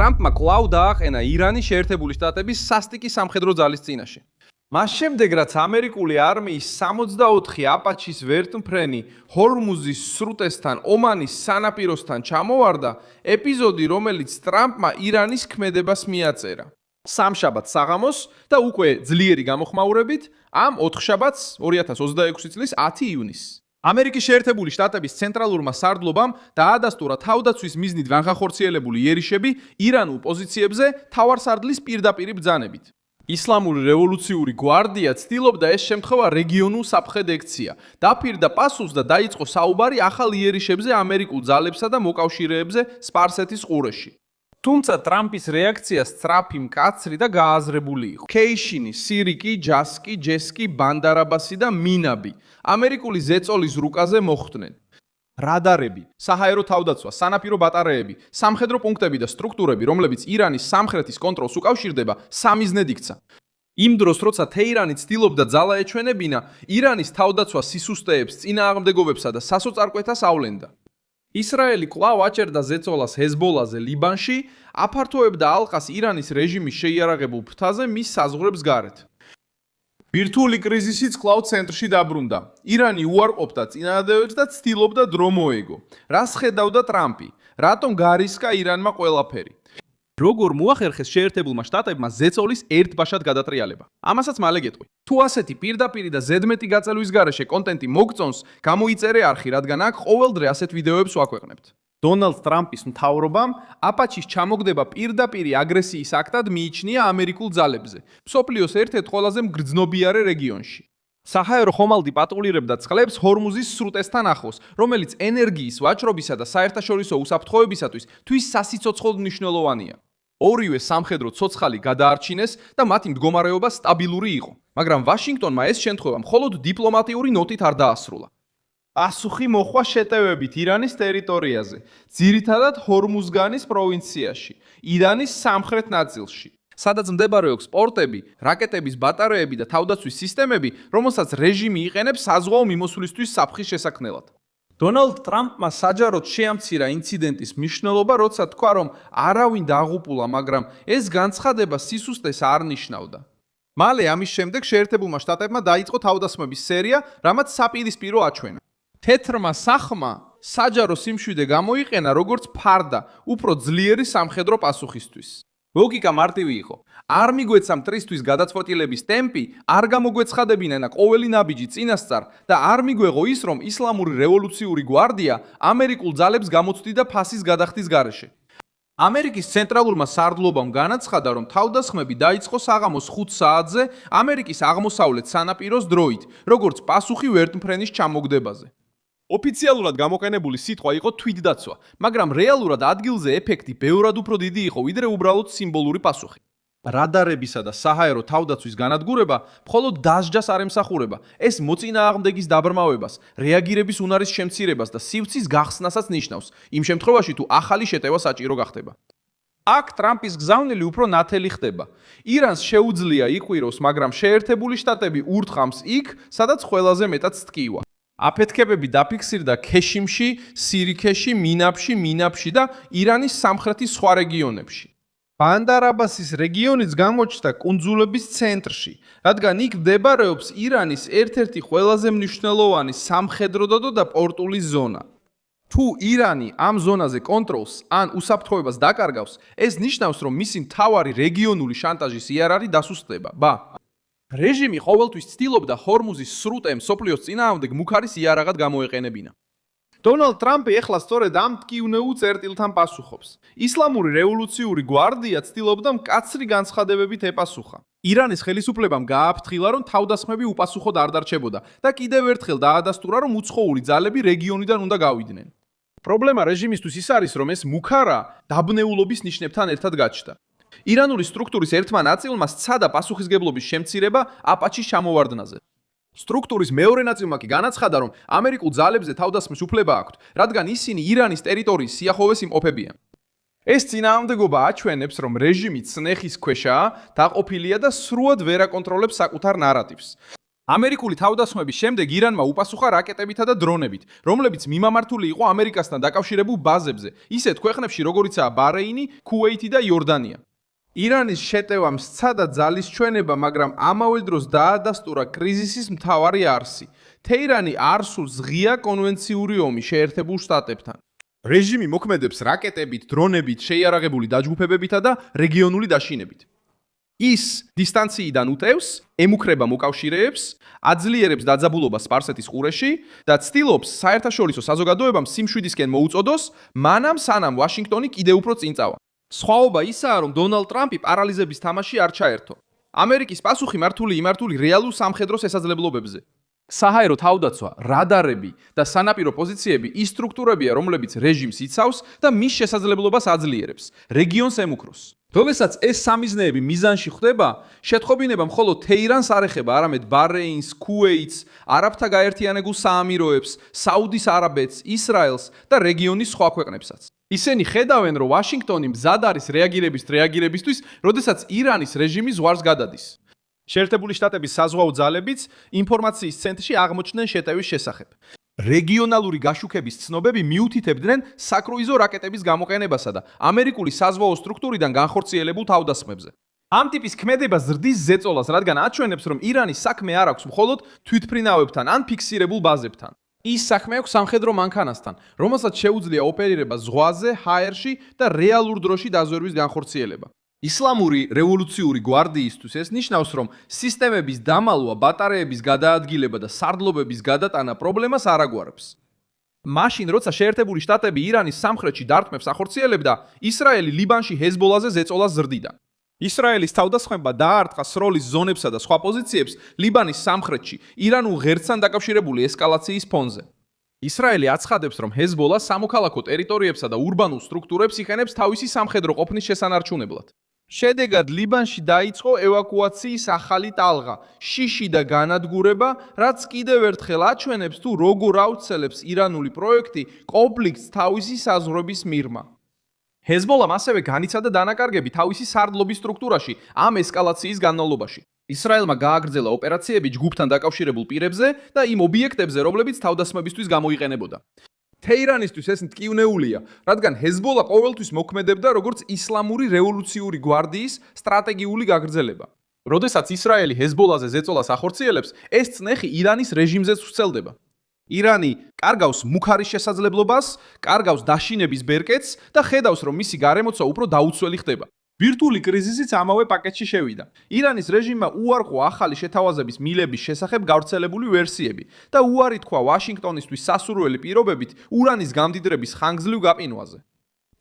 ტრამპმა კვლავ დააყენა ირანის შეერთებული შტატების სასტიკი სამხედრო ძალის წინაშე. მას შემდეგ, რაც ამერიკული არმიის 64 აპაჩის ვერტმფრენი ჰორმუზის სრუტესთან ომანის სანაპიროსთან ჩამოვარდა, ეპიზოდი, რომელიც ტრამპმა ირანის ქმედებას მიაწერა. სამშაბათს საღამოს და უკვე ძლიერი გამოხმაურებით ამ ოთხშაბათს 2026 წლის 10 ივნისს. ამერიკის შეერთებული შტატების ცენტრალურმა სარდლობამ დაადასტურა თავდაცვის მიზნით განხორციელებული იერიშები ირანულ პოზიციებზე თავარსარდლის პირდაპირი ბრძანებით. ისლამური რევოლუციური გვარდია ცდილობდა ეს შემთხვევა რეგიონულ საფრთხედ ექცია, დაფირდა პასუხს და დაიწყო საუბარი ახალ იერიშებზე ამერიკულ ძალებსა და მოკავშირეებზე სპარსეთის ყურეში. თუმცა ტრამპის რეაქცია სწრაფი, მკაცრი და გააზრებული იყო. ქეიშინი, სირიკი, ჯასკი, ჯესკი, ბანდარაბასი და მინაბი ამერიკული ზეწოლის რუკაზე მოხვდნენ. რადარები, საჰაერო თავდაცვა, სანაპირო ბატარეები, სამხედრო პუნქტები და სტრუქტურები, რომლებიც ირანის სამხრეთის კონტროლს უკავშირდება, სამიზნედ იქცა. იმ დროს, როცა თეირანი ცდილობდა ძალა ეჩვენებინა, ირანის თავდაცვა სისუსტეებს, წინააღმდეგობებსა და სასოწარკვეთას ავლენდა. ისრაელი კვლავ აჭერდა ზეწოლას ჰეზბოლაზე ლიბანში, აფართოებდა ალყას ირანის რეჟიმის შეიარაღებულ ფრთაზე მის საზღვრებს გარეთ. ბირთვული კრიზისიც კვლავ ცენტრში დაბრუნდა. ირანი უარყოფდა წინადადებებს და ცდილობდა დრო მოეგო. რას ხედავდა ტრამპი? რატომ გარისკა ირანმა ყველაფერი? როგორ მოახერხეს შეერთებულმა შტატებმა ზეწოლის ერთბაშად გადატრიალება? ამასაც მალე გეტყვი. თუ ასეთი პირდაპირი და ზედმეტი გაწელვის გარეშე კონტენტი მოგწონს, გამოიწერე არხი, რადგან აქ ყოველდღე ასეთ ვიდეოებს ვაქვეყნებთ. დონალდ ტრამპის მთავრობამ აპაჩის ჩამოგდება პირდაპირი აგრესიის აქტად მიიჩნია ამერიკულ ძალებზე, მსოფლიოს ერთ-ერთ ყველაზე მგრძნობიარე რეგიონში. საჰაერო ხომალდი პატრულირებდა წყლებს ჰორმუზის სრუტესთან ახლოს, რომელიც ენერგიის, ვაჭრობისა და საერთაშორისო უსაფრთხოებისათვის თვის სასიცოცხლოდ მნიშვნელოვანია. ორივე სამხედრო ცოცხალი გადაარჩინეს და მათი მდგომარეობა სტაბილური იყო, მაგრამ ვაშინგტონმა ეს შემთხვევა მხოლოდ დიპლომატიური ნოტით არ დაასრულა. პასუხი მოხვა შეტევებით ირანის ტერიტორიაზე, ძირითადად ჰორმუზგანის პროვინციაში, ირანის სამხრეთ ნაწილში, სადაც მდებარეობს პორტები, რაკეტების ბატარეები და თავდაცვის სისტემები, რომელსაც რეჟიმი იყენებს საზღვაო მიმოსვლისთვის საფრთხის შესაქმნელად. დონალდ ტრამპმა საჯაროდ შეამცირა ინციდენტის მნიშვნელობა, როცა თქვა, რომ არავინ დაღუპულა, მაგრამ ეს განცხადება სისუსტეს არ ნიშნავდა. მალე ამის შემდეგ შეერთებულმა შტატებმა დაიწყო თავდასხმების სერია, რამაც საპირისპირო აჩვენა. თეთრმა სახმა საჯარო სიმშვიდე გამოიყენა როგორც ფარდა, უფრო ძლიერი სამხედრო პასუხისთვის. ლოგიკა მარტივი იყო. არ მიგვეცა მტრისთვის გადაწყვეტილების ტემპი, არ გამოგვეცხადებინა ყოველი ნაბიჯი წინასწარ და არ მიგვეღო ის, რომ ისლამური რევოლუციური გვარდია ამერიკულ ძალებს გამოცდიდა ფასის გადახდის გარეშე. ამერიკის ცენტრალურმა სარდლობამ განაცხადა, რომ თავდასხმები დაიწყო საღამოს 5 საათზე ამერიკის აღმოსავლეთ სანაპიროს დროით, როგორც პასუხი ვერტმფრენის ჩამოგდებაზე. ოფიციალურად გამოყენებული სიტყვა იყო თვითდაცვა, მაგრამ რეალურად ადგილზე ეფექტი ბევრად უფრო დიდი იყო, ვიდრე უბრალოდ სიმბოლური პასუხი. რადარებისა და საჰაერო თავდაცვის განადგურება მხოლოდ დასჯას არ ემსახურება, ეს მოწინააღმდეგის დაბრმავებას, რეაგირების უნარის შემცირებას და სივრცის გახსნასაც ნიშნავს, იმ შემთხვევაში თუ ახალი შეტევა საჭირო გახდება. აქ ტრამპის გზავნილი უფრო ნათელი ხდება. ირანს შეუძლია იყვიროს, მაგრამ შეერთებული შტატები ურთხამს იქ, სადაც ყველაზე მეტად ტკივა. აფეთქებები დაფიქსირდა ქეშიმში, სირიქეში, მინაბში და ირანის სამხრეთის სხვა რეგიონებში. ბანდარაბასის რეგიონიც გამოჩნდა კუნძულების ცენტრში, რადგან იქ მდებარეობს ირანის ერთ-ერთი ყველაზე მნიშვნელოვანი სამხედრო და პორტული ზონა. თუ ირანი ამ ზონაზე კონტროლს ან უსაფრთხოებას დაკარგავს, ეს ნიშნავს, რომ მისი მთავარი რეგიონული შანტაჟის იარაღი დასუსტდება. რეჟიმი ყოველთვის ცდილობდა ჰორმუზის სრუტე მსოფლიოს წინააღმდეგ მუქარის იარაღად გამოეყენებინა. დონალდ ტრამპი ეხლა სწორედ ამ ტკივნეულ წერტილთან პასუხობს. ისლამური რევოლუციური გვარდია ცდილობდა მკაცრი განცხადებებით ეპასუხა. ირანის ხელისუფლებამ გააფრთხილა, რომ თავდასხმები უპასუხოდ არ დარჩებოდა და კიდევ ერთხელ დაადასტურა, რომ უცხოური ძალები რეგიონიდან უნდა გავიდნენ. პრობლემა რეჟიმისთვის ის არის, რომ ეს მუქარა დაბნეულობის ნიშნებთან ერთად გაჩნდა. ირანული სტრუქტურის ერთმა ნაწილმა სცადა პასუხისგებლობის შემცირება აპაჩის ჩამოვარდნაზე. სტრუქტურის მეორე ნაწილმა კი განაცხადა, რომ ამერიკულ ძალებზე თავდასხმის უფლება აქვთ, რადგან ისინი ირანის ტერიტორიის სიახლოვეს იმყოფებიან. ეს წინააღმდეგობა აჩვენებს, რომ რეჟიმი ცნეხის ქვეშაა, დაყოფილია და სრულად ვერ აკონტროლებს საკუთარ ნარატივს. ამერიკული თავდასხმების შემდეგ ირანმა უპასუხა რაკეტებითა და დრონებით, რომლებიც მიმამართული იყო ამერიკასთან დაკავშირებულ ბაზებზე, ისეთ ქვეყნებში, როგორიცაა ბარეინი, ქუვეითი და იორდანია. ირანის შეტევამ სცადა ძალისჩვენება, მაგრამ ამავე დროს დაადასტურა კრიზისის მთავარი არსი. თეირანი არ სურს ღია კონვენციური ომი შეერთებულ შტატებთან. რეჟიმი მოქმედებს რაკეტებით, დრონებით, შეიარაღებული დაჯგუფებებითა და რეგიონული დაშინებით. ის დისტანციიდან უტევს, ემუქრება მოკავშირეებს, აძლიერებს დაძაბულობას სპარსეთის ყურეში და ცდილობს საერთაშორისო საზოგადოებამ სიმშვიდისკენ მოუწოდოს, მანამ სანამ ვაშინგტონი კიდევ უფრო წინ წავა. სხვაობა ისაა, რომ დონალდ ტრამპი პარალიზების თამაში არ ჩაერთო. ამერიკის პასუხი მართული რეალურ სამხედრო შესაძლებლობებზე. საჰაერო თავდაცვა, რადარები და სანაპირო პოზიციები ის სტრუქტურებია, რომლებიც რეჟიმს იცავს და მის შესაძლებლობას აძლიერებს, რეგიონს ემუქროს. როდესაც ეს სამიზნეები მიზანში ხვდება, შეთხობინება მხოლოდ თეირანს არ ეხება, არამედ ბარეინს, ქუვეითს, არაბთა გაერთიანებულ საამიროებს, საუდის არაბეთს, ისრაელს და რეგიონის სხვა ქვეყნებსაც. ისინი ხედავენ, რომ ვაშინგტონი მზად არის რეაგირებისთვის, როდესაც ირანის რეჟიმი ზღვარს გადადის. შეერთებული შტატების საზღვაო ძალებიც ინფორმაციის ცენტრში აღმოჩნდნენ შეტევის შესახებ. რეგიონალური გაშუქების ცნობები მიუთითებდნენ საკრუიზო რაკეტების გამოყენებასა და ამერიკული საზღვაო სტრუქტურიდან განხორციელებულ თავდასხმებზე. ამ ტიპის ქმედება ზრდის ზეწოლას, რადგან აჩვენებს, რომ ირანის საქმე არ აქვს მხოლოდ თვითმფრინავებთან ან ფიქსირებულ ბაზებთან. ის საქმე აქვს სამხედრო მანქანასთან, რომელსაც შეუძლია ოპერირება ზღვაზე, ჰაერში და რეალურ დროში დაზვერვის განხორციელება. ისლამური რევოლუციური გვარდიისთვის ეს ნიშნავს, რომ სისტემების დამალვა, ბატარეების გადაადგილება და სარდლობების გადატანა პრობლემას არ აგვარებს. მაშინ, როცა შეერთებული შტატები ირანის სამხრეთში დარტყმებს ახორციელებდა, ისრაელი ლიბანში ჰეზბოლაზე ზეწოლას ზრდიდა. ისრაელის თავდასხმება დაარტყა სროლის ზონებსა და სხვა პოზიციებს ლიბანის სამხრეთში, ირანულ ღერცთან დაკავშირებული ესკალაციის ფონზე. ისრაელი აცხადებს, რომ ჰეზბოლა სამოქალაქო ტერიტორიებსა და ურბანულ სტრუქტურებს იყენებს თავისი სამხედრო ყოფნის შესანარჩუნებლად. შედეგად ლიბანში დაიწყო ევაკუაციის ახალი ტალღა, შიში და განადგურება, რაც კიდევ ერთხელ აჩვენებს თუ როგორ აუცილებს ირანული პროექტი კონფლიქტს თავისი საზღვრების მიღმა. ჰეზბოლამ ასევე განიცადა დანაკარგები თავისი სარდლობის სტრუქტურაში ამ ესკალაციის განმავლობაში. ისრაელმა გააგრძელა ოპერაციები ჯგუფთან დაკავშირებულ პირებზე და იმ ობიექტებზე, რომლებიც თავდასხმებისთვის გამოიყენებოდა. თეირანისთვის ეს მტკივნეულია, რადგან ჰეზბოლა ყოველთვის მოქმედებდა როგორც ისლამური რევოლუციური გვარდიის სტრატეგიული გაგრძელება. როდესაც ისრაელი ჰეზბოლაზე ზეწოლას ახორციელებს, ეს წნეხი ირანის რეჟიმზეც ვრცელდება. ირანი კარგავს მუქარის შესაძლებლობას, კარგავს დაშინების ბერკეტს და ხედავს, რომ მისი გარემოცა უფრო დაუცველი ხდება. ვირტუალური კრიზისიც ამავე პაკეტში შევიდა. ირანის რეჟიმმა უარყო ახალი შეთავაზების მილების შესახებ გავრცელებული ვერსიები და უარი თქვა ვაშინგტონისთვის სასურველი პირობებით ურანის გამდიდრების ხანგრძლივ გაპინვაზე.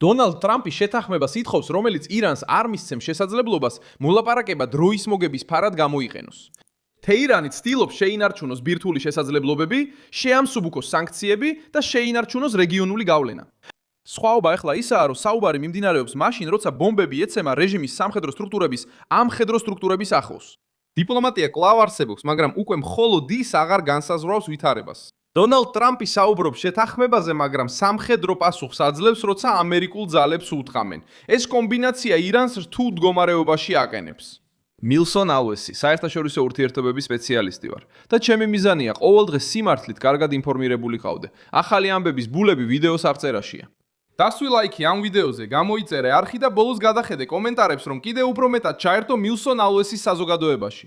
დონალდ ტრამპი შეთანხმებას ითხოვს, რომელიც ირანს არ მისცემს შესაძლებლობას მოლაპარაკება დროის მოგების ფარად გამოიყენოს. თეირანი ცდილობს შეინარჩუნოს ბირთვული შესაძლებლობები, შეამსუბუქოს სანქციები და შეინარჩუნოს რეგიონული გავლენა. სხვაობა ახლა ისაა, რომ საუბარი მიმდინარეობს მაშინ, როცა ბომბები ეცემა რეჟიმის სამხედრო სტრუქტურების ამ მხედრო სტრუქტურების ახლოს. დიპლომატია კვლავ არსებობს, მაგრამ უკვე მხოლოდ ის აღარ განსაზღვრავს ვითარებას. დონალდ ტრამპი საუბრობს შეთანხმებაზე, მაგრამ სამხედრო პასუხს აძლევს, როცა ამერიკულ ძალებს უთხრამენ. ეს კომბინაცია ირანს რთულ მდგომარეობაში აყენებს. მილსონ ალვესი, საერთაშორისო ურთიერთობების სპეციალისტი ვარ და ჩემი მიზანია ყოველდღე სიმართლით კარგად ინფორმირებული ყავდე. ახალი ამბების ბულები ვიდეოს აღწერაშია. დასვი ლაიქი ამ ვიდეოზე, გამოიწერე არხი და ბოლოს გადახედე კომენტარებს, რომ კიდევ უფრო მეტად ჩაერთო მილსონ ალვესის საზოგადოებაში.